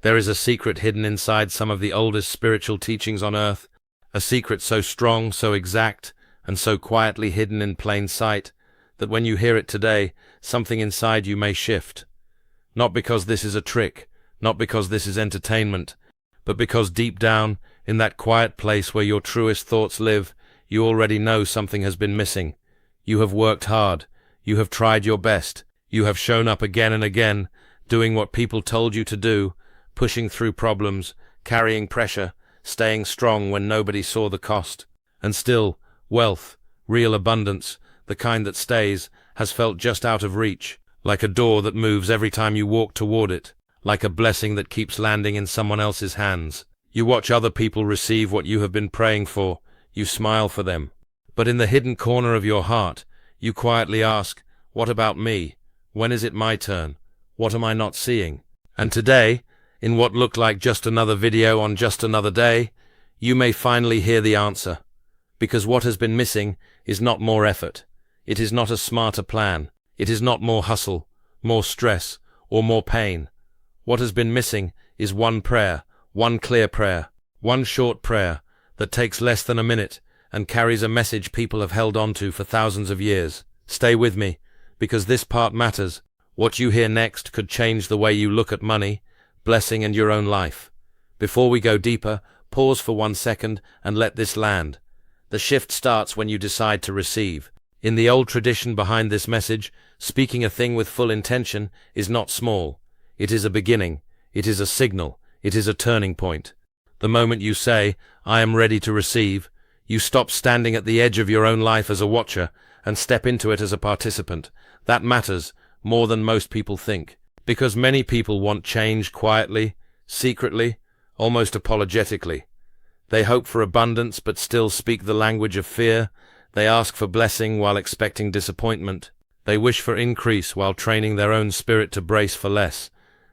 There is a secret hidden inside some of the oldest spiritual teachings on earth, a secret so strong, so exact, and so quietly hidden in plain sight, that when you hear it today, something inside you may shift. Not because this is a trick, not because this is entertainment, but because deep down, in that quiet place where your truest thoughts live, you already know something has been missing. You have worked hard, you have tried your best, you have shown up again and again, doing what people told you to do, pushing through problems, carrying pressure, staying strong when nobody saw the cost. And still, wealth, real abundance, the kind that stays, has felt just out of reach, like a door that moves every time you walk toward it, like a blessing that keeps landing in someone else's hands. You watch other people receive what you have been praying for, you smile for them. But in the hidden corner of your heart, you quietly ask, what about me? When is it my turn? What am I not seeing? And today, in what looked like just another video on just another day, you may finally hear the answer. Because what has been missing is not more effort. It is not a smarter plan. It is not more hustle, more stress, or more pain. What has been missing is one prayer, one clear prayer, one short prayer that takes less than a minute and carries a message people have held on to for thousands of years. Stay with me, because this part matters. What you hear next could change the way you look at money, blessing, and your own life. Before we go deeper, pause for 1 second and let this land. The shift starts when you decide to receive. In the old tradition behind this message, speaking a thing with full intention is not small. It is a beginning. It is a signal. It is a turning point. The moment you say, I am ready to receive, you stop standing at the edge of your own life as a watcher and step into it as a participant. That matters more than most people think, because many people want change quietly, secretly, almost apologetically. They hope for abundance but still speak the language of fear. They ask for blessing while expecting disappointment. They wish for increase while training their own spirit to brace for less.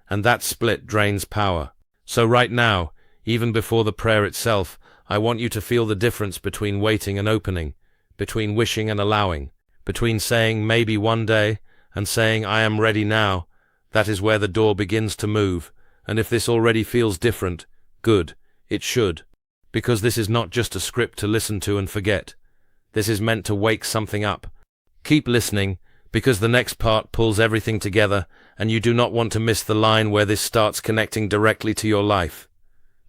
And that split drains power. So right now, even before the prayer itself, I want you to feel the difference between waiting and opening, between wishing and allowing, between saying maybe one day and saying I am ready now. That is where the door begins to move. And if this already feels different, good, it should. Because this is not just a script to listen to and forget. This is meant to wake something up. Keep listening, because the next part pulls everything together, and you do not want to miss the line where this starts connecting directly to your life.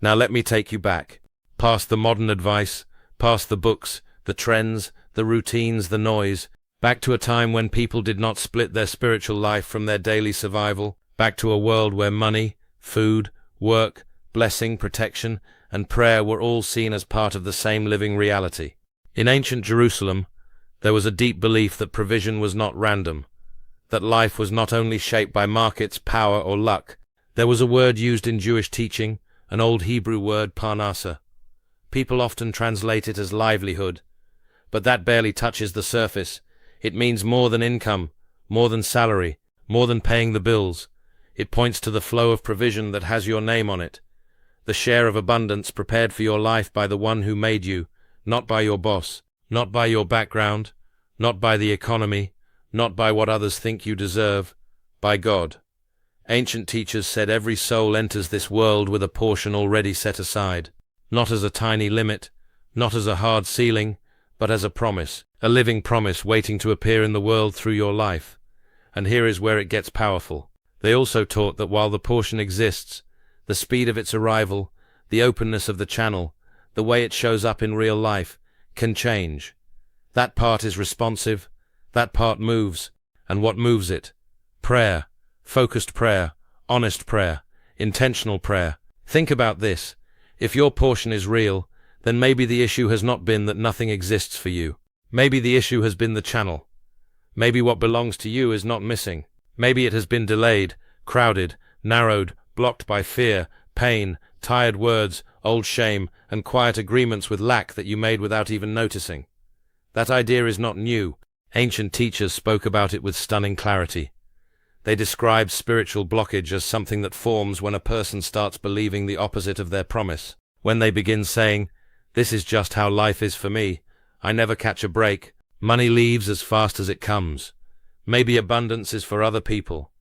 Now let me take you back, past the modern advice, past the books, the trends, the routines, the noise, back to a time when people did not split their spiritual life from their daily survival, back to a world where money, food, work, blessing, protection, and prayer were all seen as part of the same living reality. In ancient Jerusalem, there was a deep belief that provision was not random, that life was not only shaped by markets, power, or luck. There was a word used in Jewish teaching, an old Hebrew word, parnasa. People often translate it as livelihood, but that barely touches the surface. It means more than income, more than salary, more than paying the bills. It points to the flow of provision that has your name on it, the share of abundance prepared for your life by the one who made you, not by your boss, not by your background, not by the economy, not by what others think you deserve, by God. Ancient teachers said every soul enters this world with a portion already set aside, not as a tiny limit, not as a hard ceiling, but as a promise, a living promise waiting to appear in the world through your life. And here is where it gets powerful. They also taught that while the portion exists, the speed of its arrival, the openness of the channel, the way it shows up in real life, can change. That part is responsive, that part moves, and what moves it? Prayer, focused prayer, honest prayer, intentional prayer. Think about this. If your portion is real, then maybe the issue has not been that nothing exists for you. Maybe the issue has been the channel. Maybe what belongs to you is not missing. Maybe it has been delayed, crowded, narrowed, blocked by fear, pain, tired words, old shame, and quiet agreements with lack that you made without even noticing. That idea is not new. Ancient teachers spoke about it with stunning clarity. They described spiritual blockage as something that forms when a person starts believing the opposite of their promise. When they begin saying, "This is just how life is for me. I never catch a break. Money leaves as fast as it comes. Maybe abundance is for other people."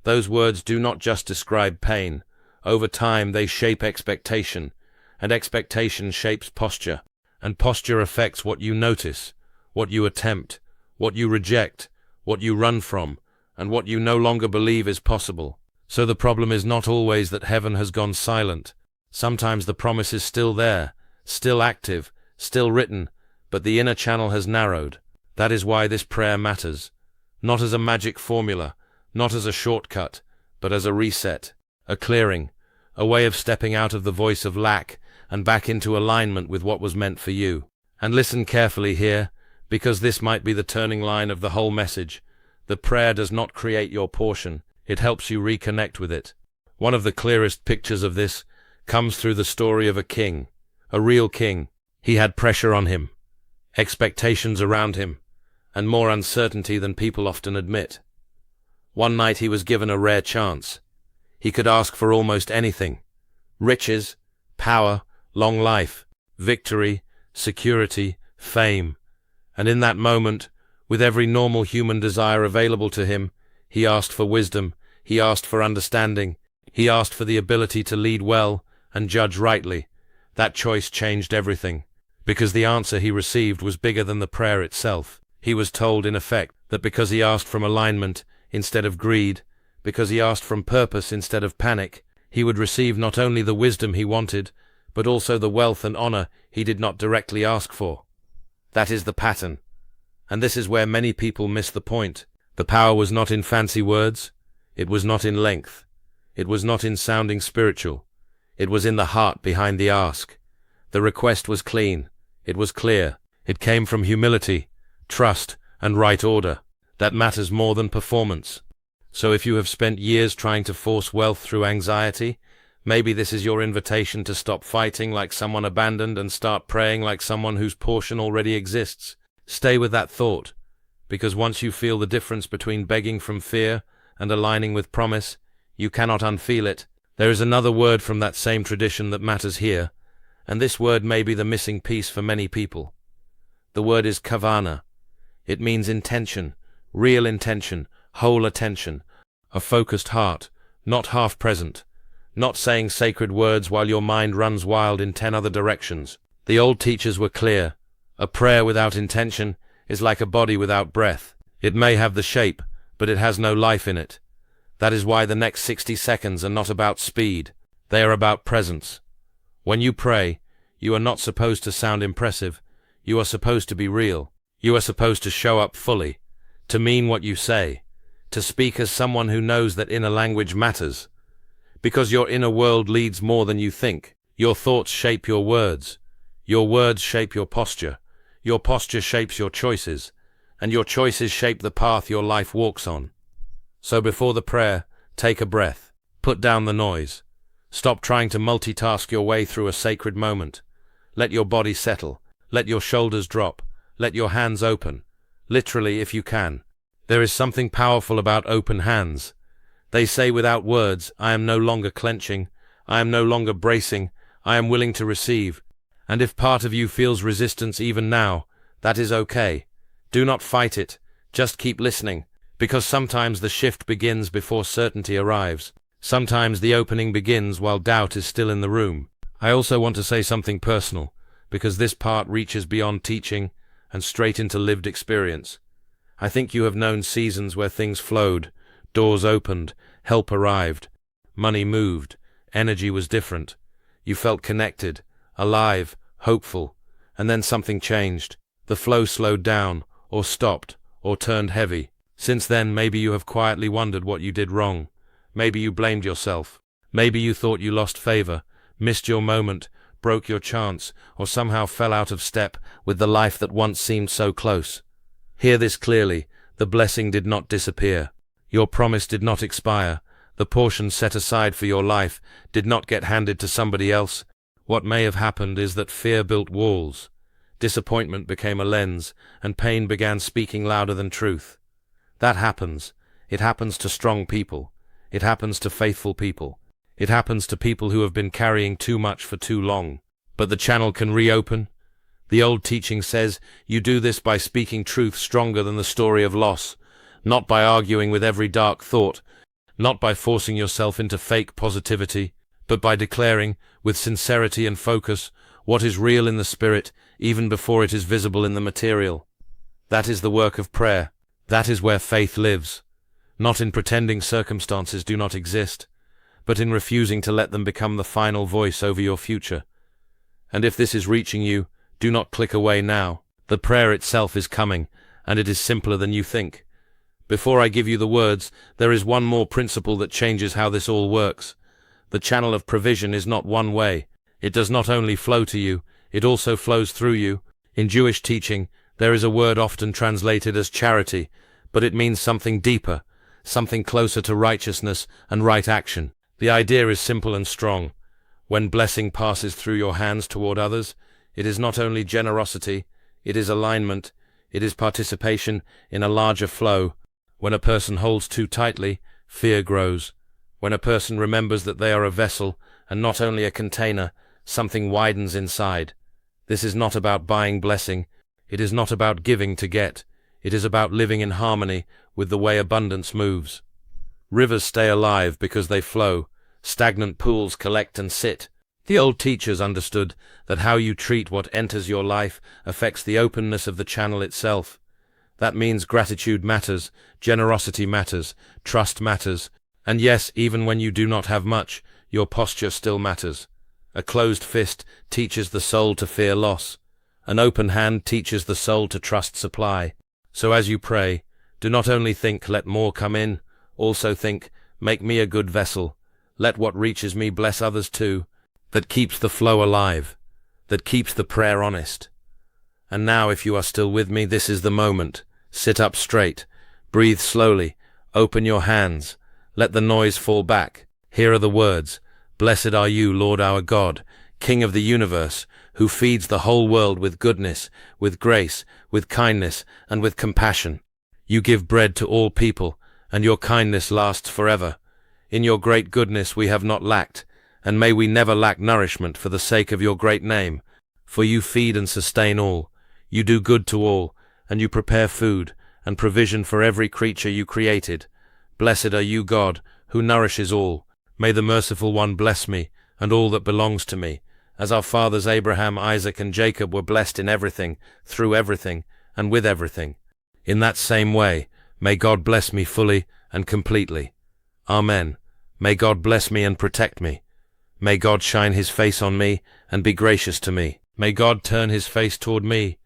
Those words do not just describe pain. Over time, they shape expectation, and expectation shapes posture, and posture affects what you notice, what you attempt, what you reject, what you run from, and what you no longer believe is possible. So the problem is not always that heaven has gone silent. Sometimes the promise is still there, still active, still written, but the inner channel has narrowed. That is why this prayer matters. Not as a magic formula, not as a shortcut, but as a reset, a clearing, a way of stepping out of the voice of lack and back into alignment with what was meant for you. And listen carefully here, because this might be the turning line of the whole message. The prayer does not create your portion, it helps you reconnect with it. One of the clearest pictures of this comes through the story of a king, a real king. He had pressure on him, expectations around him, and more uncertainty than people often admit. One night he was given a rare chance. He could ask for almost anything: riches, power, long life, victory, security, fame. And in that moment, with every normal human desire available to him, he asked for wisdom, he asked for understanding, he asked for the ability to lead well and judge rightly. That choice changed everything, because the answer he received was bigger than the prayer itself. He was told, in effect, that because he asked from alignment instead of greed, because he asked from purpose instead of panic, he would receive not only the wisdom he wanted, but also the wealth and honor he did not directly ask for. That is the pattern. And this is where many people miss the point. The power was not in fancy words. It was not in length. It was not in sounding spiritual. It was in the heart behind the ask. The request was clean. It was clear. It came from humility, trust, and right order. That matters more than performance. So if you have spent years trying to force wealth through anxiety, maybe this is your invitation to stop fighting like someone abandoned and start praying like someone whose portion already exists. Stay with that thought, because once you feel the difference between begging from fear and aligning with promise, you cannot unfeel it. There is another word from that same tradition that matters here, and this word may be the missing piece for many people. The word is kavana. It means intention, real intention, whole attention, a focused heart, not half-present, not saying sacred words while your mind runs wild in 10 other directions. The old teachers were clear. A prayer without intention is like a body without breath. It may have the shape, but it has no life in it. That is why the next 60 seconds are not about speed. They are about presence. When you pray, you are not supposed to sound impressive. You are supposed to be real. You are supposed to show up fully, to mean what you say, to speak as someone who knows that inner language matters. Because your inner world leads more than you think. Your thoughts shape your words. Your words shape your posture. Your posture shapes your choices, and your choices shape the path your life walks on. So before the prayer, take a breath. Put down the noise. Stop trying to multitask your way through a sacred moment. Let your body settle. Let your shoulders drop. Let your hands open. Literally, if you can. There is something powerful about open hands. They say without words, I am no longer clenching. I am no longer bracing. I am willing to receive. And if part of you feels resistance even now, that is okay. Do not fight it. Just keep listening. Because sometimes the shift begins before certainty arrives. Sometimes the opening begins while doubt is still in the room. I also want to say something personal, because this part reaches beyond teaching and straight into lived experience. I think you have known seasons where things flowed, doors opened, help arrived, money moved, energy was different. You felt connected, alive, hopeful, and then something changed. The flow slowed down, or stopped, or turned heavy. Since then, maybe you have quietly wondered what you did wrong. Maybe you blamed yourself. Maybe you thought you lost favor, missed your moment, broke your chance, or somehow fell out of step with the life that once seemed so close. Hear this clearly. The blessing did not disappear. Your promise did not expire. The portion set aside for your life did not get handed to somebody else. What may have happened is that fear built walls. Disappointment became a lens, and pain began speaking louder than truth. That happens. It happens to strong people. It happens to faithful people. It happens to people who have been carrying too much for too long. But the channel can reopen. The old teaching says you do this by speaking truth stronger than the story of loss, not by arguing with every dark thought, not by forcing yourself into fake positivity, but by declaring, with sincerity and focus, what is real in the spirit, even before it is visible in the material. That is the work of prayer. That is where faith lives. Not in pretending circumstances do not exist, but in refusing to let them become the final voice over your future. And if this is reaching you, do not click away now. The prayer itself is coming, and it is simpler than you think. Before I give you the words, there is one more principle that changes how this all works. The channel of provision is not one way. It does not only flow to you, it also flows through you. In Jewish teaching, there is a word often translated as charity, but it means something deeper, something closer to righteousness and right action. The idea is simple and strong. When blessing passes through your hands toward others, it is not only generosity, it is alignment, it is participation in a larger flow. When a person holds too tightly, fear grows. When a person remembers that they are a vessel and not only a container, something widens inside. This is not about buying blessing. It is not about giving to get. It is about living in harmony with the way abundance moves. Rivers stay alive because they flow. Stagnant pools collect and sit. The old teachers understood that how you treat what enters your life affects the openness of the channel itself. That means gratitude matters, generosity matters, trust matters, and yes, even when you do not have much, your posture still matters. A closed fist teaches the soul to fear loss. An open hand teaches the soul to trust supply. So as you pray, do not only think, let more come in, also think, make me a good vessel. Let what reaches me bless others too. That keeps the flow alive. That keeps the prayer honest. And now, if you are still with me, this is the moment. Sit up straight. Breathe slowly. Open your hands. Let the noise fall back. Here are the words. Blessed are you, Lord our God, King of the universe, who feeds the whole world with goodness, with grace, with kindness, and with compassion. You give bread to all people, and your kindness lasts forever. In your great goodness we have not lacked, and may we never lack nourishment for the sake of your great name. For you feed and sustain all, you do good to all, and you prepare food and provision for every creature you created. Blessed are you, God, who nourishes all. May the merciful one bless me, and all that belongs to me, as our fathers Abraham, Isaac, and Jacob were blessed in everything, through everything, and with everything. In that same way, may God bless me fully and completely. Amen. May God bless me and protect me. May God shine his face on me and be gracious to me. May God turn his face toward me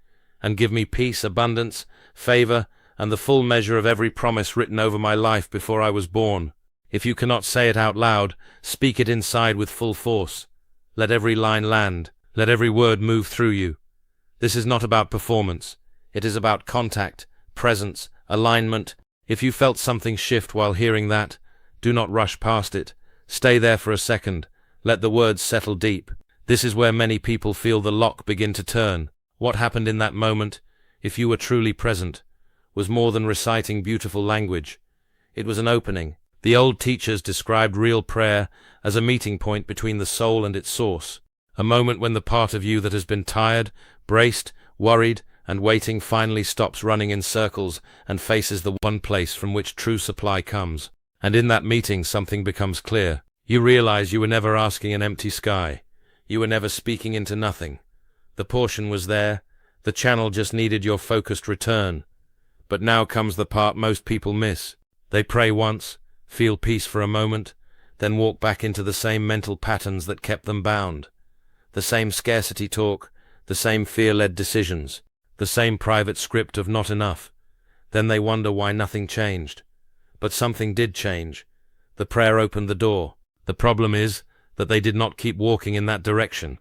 and give me peace, abundance, favor, and the full measure of every promise written over my life before I was born. If you cannot say it out loud, speak it inside with full force. Let every line land. Let every word move through you. This is not about performance. It is about contact, presence, alignment. If you felt something shift while hearing that, do not rush past it. Stay there for a second. Let the words settle deep. This is where many people feel the lock begin to turn. What happened in that moment, if you were truly present, was more than reciting beautiful language. It was an opening. The old teachers described real prayer as a meeting point between the soul and its source, a moment when the part of you that has been tired, braced, worried, and waiting finally stops running in circles and faces the one place from which true supply comes. And in that meeting something becomes clear. You realize you were never asking an empty sky. You were never speaking into nothing. The portion was there. The channel just needed your focused return. But now comes the part most people miss. They pray once, feel peace for a moment, then walk back into the same mental patterns that kept them bound. The same scarcity talk, the same fear-led decisions, the same private script of not enough. Then they wonder why nothing changed. But something did change. The prayer opened the door. The problem is that they did not keep walking in that direction.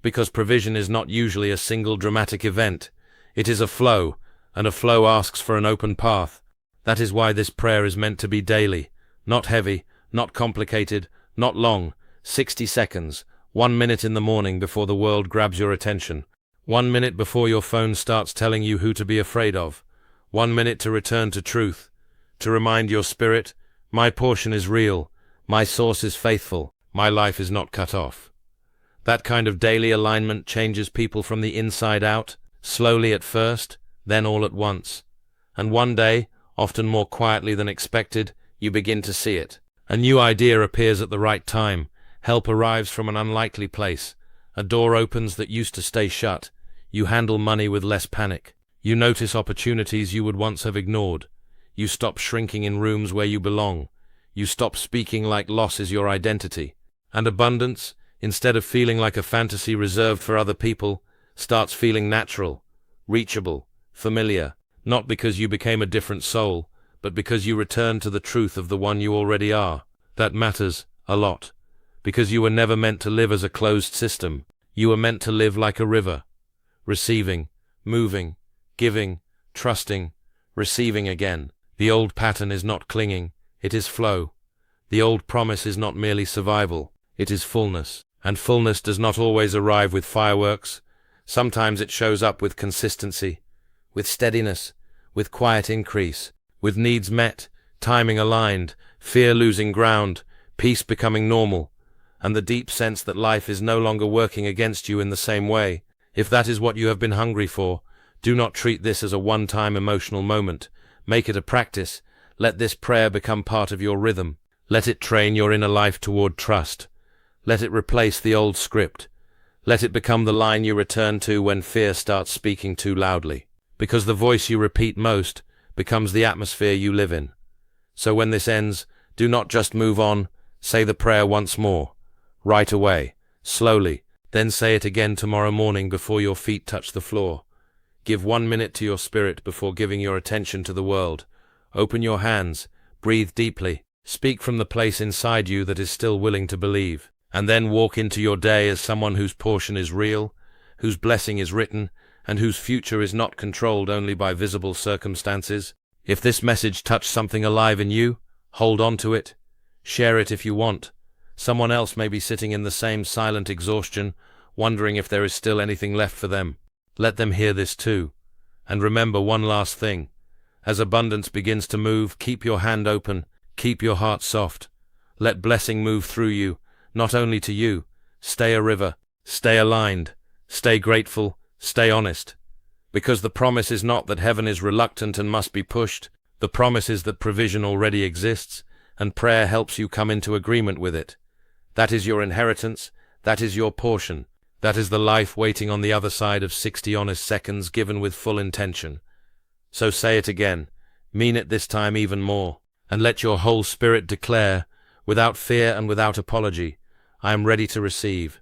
Because provision is not usually a single dramatic event. It is a flow, and a flow asks for an open path. That is why this prayer is meant to be daily. Not heavy, not complicated, not long. 60 seconds, 1 minute in the morning before the world grabs your attention. 1 minute before your phone starts telling you who to be afraid of. 1 minute to return to truth. To remind your spirit, my portion is real. My source is faithful. My life is not cut off. That kind of daily alignment changes people from the inside out, slowly at first, then all at once. And one day, often more quietly than expected, you begin to see it. A new idea appears at the right time. Help arrives from an unlikely place. A door opens that used to stay shut. You handle money with less panic. You notice opportunities you would once have ignored. You stop shrinking in rooms where you belong. You stop speaking like loss is your identity. And abundance, instead of feeling like a fantasy reserved for other people, starts feeling natural, reachable, familiar, not because you became a different soul, but because you returned to the truth of the one you already are. That matters a lot, because you were never meant to live as a closed system. You were meant to live like a river, receiving, moving, giving, trusting, receiving again. The old pattern is not clinging, it is flow. The old promise is not merely survival, it is fullness. And fullness does not always arrive with fireworks. Sometimes it shows up with consistency, with steadiness, with quiet increase, with needs met, timing aligned, fear losing ground, peace becoming normal, and the deep sense that life is no longer working against you in the same way. If that is what you have been hungry for, do not treat this as a one-time emotional moment. Make it a practice. Let this prayer become part of your rhythm. Let it train your inner life toward trust. Let it replace the old script. Let it become the line you return to when fear starts speaking too loudly. Because the voice you repeat most becomes the atmosphere you live in. So when this ends, do not just move on, say the prayer once more. Right away, slowly, then say it again tomorrow morning before your feet touch the floor. Give 1 minute to your spirit before giving your attention to the world. Open your hands, breathe deeply, speak from the place inside you that is still willing to believe, and then walk into your day as someone whose portion is real, whose blessing is written, and whose future is not controlled only by visible circumstances. If this message touched something alive in you, hold on to it. Share it if you want. Someone else may be sitting in the same silent exhaustion, wondering if there is still anything left for them. Let them hear this too. And remember one last thing. As abundance begins to move, keep your hand open, keep your heart soft. Let blessing move through you, not only to you. Stay a river, stay aligned, stay grateful, stay honest. Because the promise is not that heaven is reluctant and must be pushed. The promise is that provision already exists, and prayer helps you come into agreement with it. That is your inheritance, that is your portion. That is the life waiting on the other side of 60 honest seconds given with full intention. So say it again, mean it this time even more, and let your whole spirit declare, without fear and without apology, I am ready to receive.